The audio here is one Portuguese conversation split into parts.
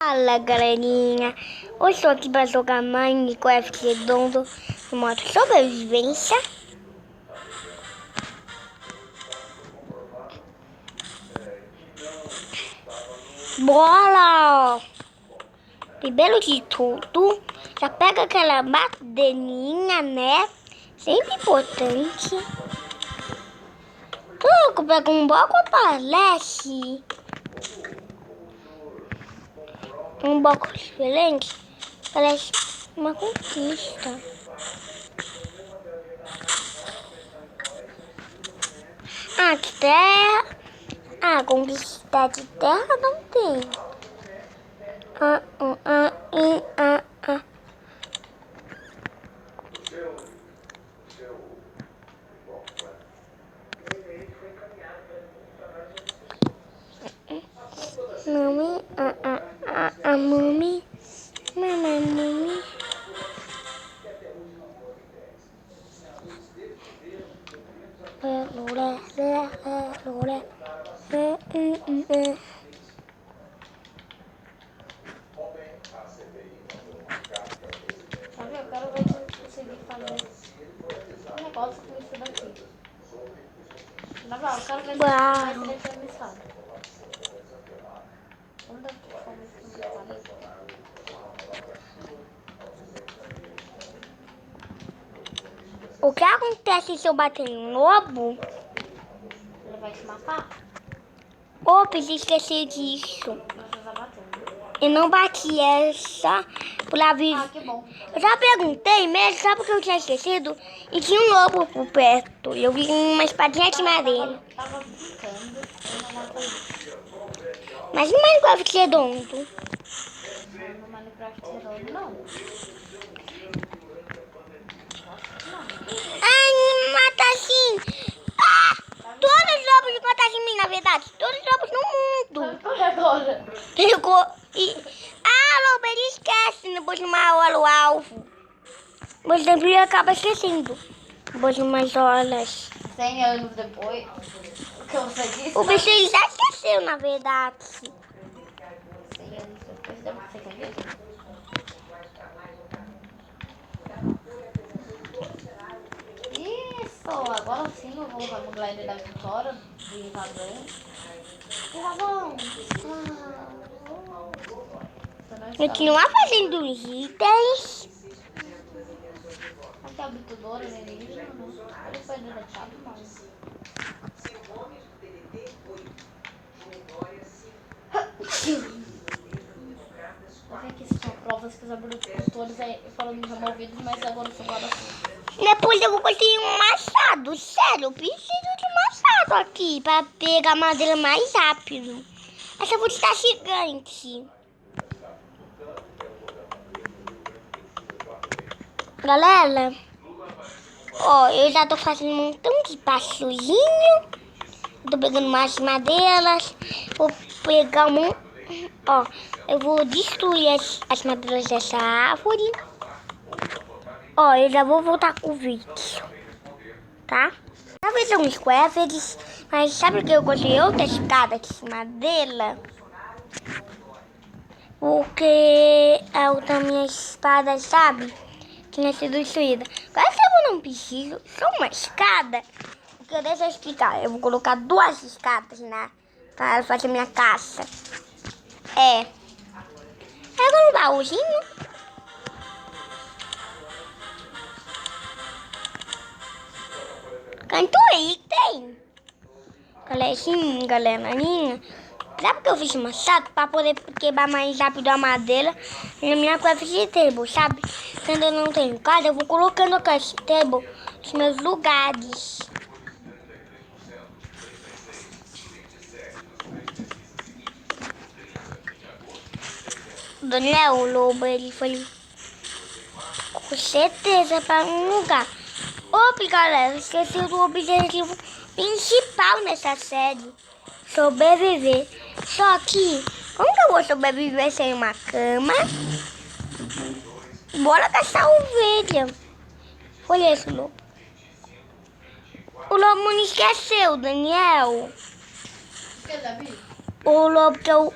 Fala galerinha, hoje estou aqui para jogar Minecraft Redondo no modo sobrevivência. Bora! Primeiro de tudo, já pega aquela madeirinha, né? Sempre importante. Tu pega um bloco, parece um bloco diferente, parece uma conquista. Ah, de terra. Ah, conquista de terra não tem. Mami, mamãe. Eu quero ver se eu conseguir fazer um negócio com isso daqui. Na verdade, eu quero ver se vai ser permissão. Onde é que foi isso? O que acontece se eu bater em um lobo? Ele vai te matar? Opa, esqueci disso. Você já bateu. Eu não bati essa por aviso. Ah, que bom. Eu já perguntei mesmo, sabe porque eu tinha esquecido? E tinha um lobo por perto. Eu vi uma espadinha de madeira. Tava brincando, eu não matei. Mas no Minecraft Redondo. No Minecraft Redondo, não. Ai, mata assim. Ah, todos os lobos ficam atrás de mim, na verdade. Todos os lobos no mundo. Corre agora. Ficou. Lobo, ele esquece depois de uma hora o alvo. Mas sempre acaba esquecendo. Depois de umas horas. 100 anos depois, o que você disse? O bicho ele já esqueceu, na verdade. 100 anos depois, deve ser que Isso, agora sim eu vou usar o glider da Vitória, de Ivavão. Ivavão! Continuar fazendo os itens. Aqui é a bitudora alienígena, né? Ele foi deletado, mas... Eu vi que são provas que os abdutores foram removidos, mas agora são guarda. Depois eu vou conseguir um machado. Sério, eu preciso de machado aqui para pegar madeira mais rápido. Essa vou estar gigante. Galera, ó, eu já tô fazendo um montão de passozinho. Tô pegando mais madeiras. Vou pegar ó, eu vou destruir as madeiras dessa árvore. Ó, eu já vou voltar com o vídeo, tá? Talvez são uns quefers, mas sabe que eu gostei outras escadas de madeira? Porque a outra minha espada, sabe? Tinha sido destruída. Agora se eu não preciso, só uma escada. Porque deixa eu explicar. Eu vou colocar 2 escadas para fazer minha caça. Pega um baúzinho. Canto item. Galerinha. Sabe porque eu fiz machado? Para poder quebrar mais rápido a madeira na minha craft table, sabe? Quando eu não tenho casa, eu vou colocando a craft table nos meus lugares. O Daniel, o lobo, ele foi com certeza para um lugar. Opa, galera, esqueci do objetivo principal nessa série. Sobreviver. Só que, como que eu vou sobreviver sem uma cama? Bora caçar ovelha. Olha esse lobo. O lobo não esqueceu, Daniel. Que, Davi? O lobo que eu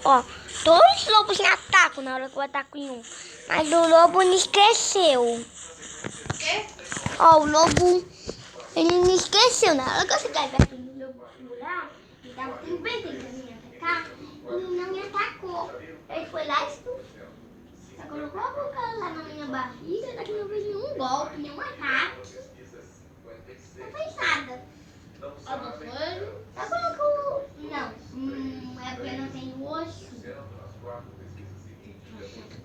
Ó, todos os lobos me atacam na hora que eu ataco em um. Mas o lobo me esqueceu. O quê? Ó, o lobo, ele me esqueceu. Na hora que eu cheguei perto do lobo lá, ele tava bem tentando me atacar e não me atacou. Ele foi lá e expulsou. Só colocou a boca lá na minha barriga, daqui não veio nenhum golpe, nenhum ataque. Não fez nada. Adotou ele? Só colocou... Não, é porque não tem osso.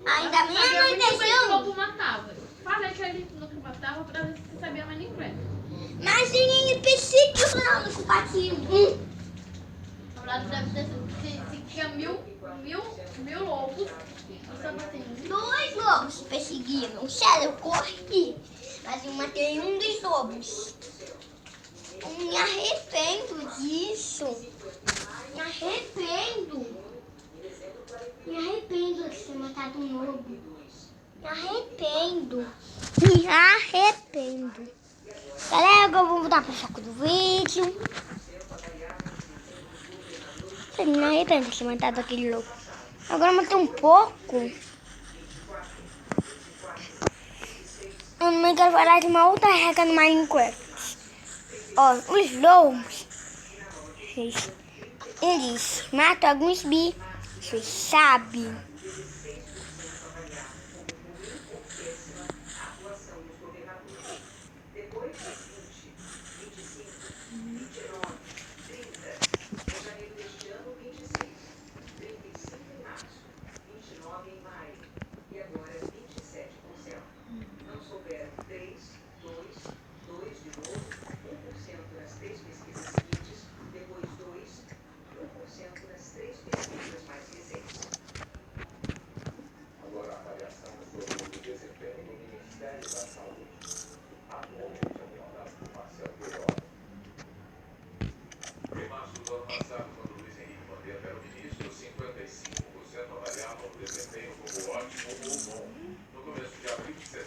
Ainda bem Sabia muito bem que o anoiteceu. lobo matava. Falei que ele nunca matava pra ver se você sabia mais nem inglês. Mas ele perseguiu lá no combativo. Na verdade, deve ter se tinha mil lobos. Você matei um. 2 lobos perseguiram. Sério, eu corri. Mas eu matei um dos lobos. Eu me arrependo disso. Me arrependo. Me arrependo de ter matado um lobo. Me arrependo. Me arrependo. Galera, agora eu vou mudar pro foco do vídeo. Eu me arrependo de ter matado aquele lobo. Agora eu matei um pouco. Eu não quero falar de uma outra regra no Minecraft. Ó, os lobos, eles matam alguns bichos, sabe?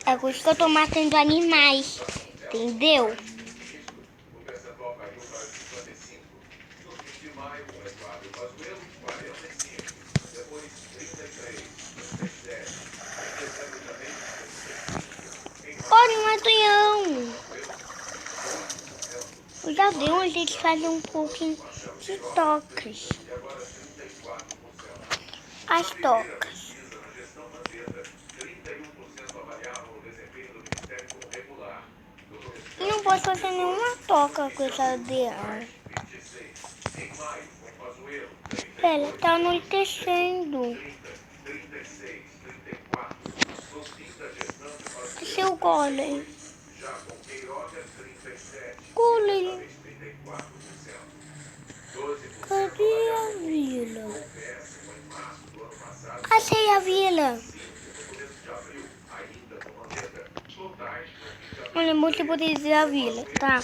É por isso que eu tô matando animais, entendeu? Olha um avião! Os aviões, eles fazem um pouquinho de tocas. As tocas. Eu não posso fazer nenhuma toca com esse avião. Ela tá anoitecendo. E seu golem? Golem. Cadê a vila? Achei a vila. Olha, muito bonito a vila, tá?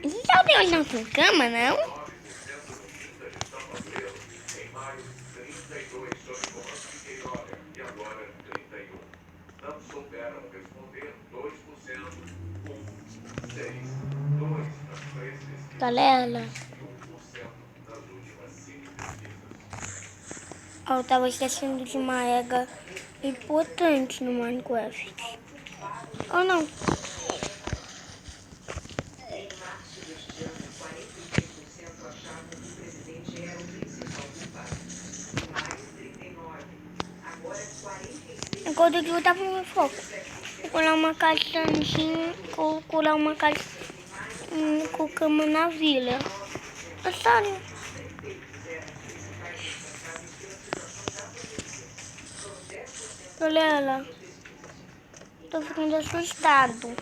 Esses aviões não são cama, não? Galera, eu tava esquecendo de uma regra importante no Minecraft. Ou não? Enquanto eu tava no foco, vou colar uma caixinha, vou colar uma caixinha com cama na vila. É sério. Galera, tô ficando assustado.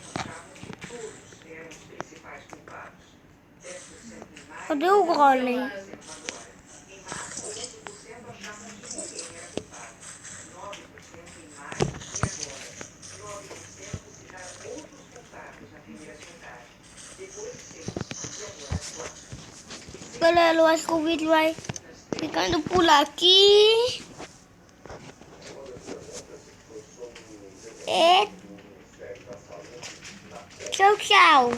Cadê o golem? Galera, eu acho que o vídeo vai ficando por aqui. Tchau, tchau.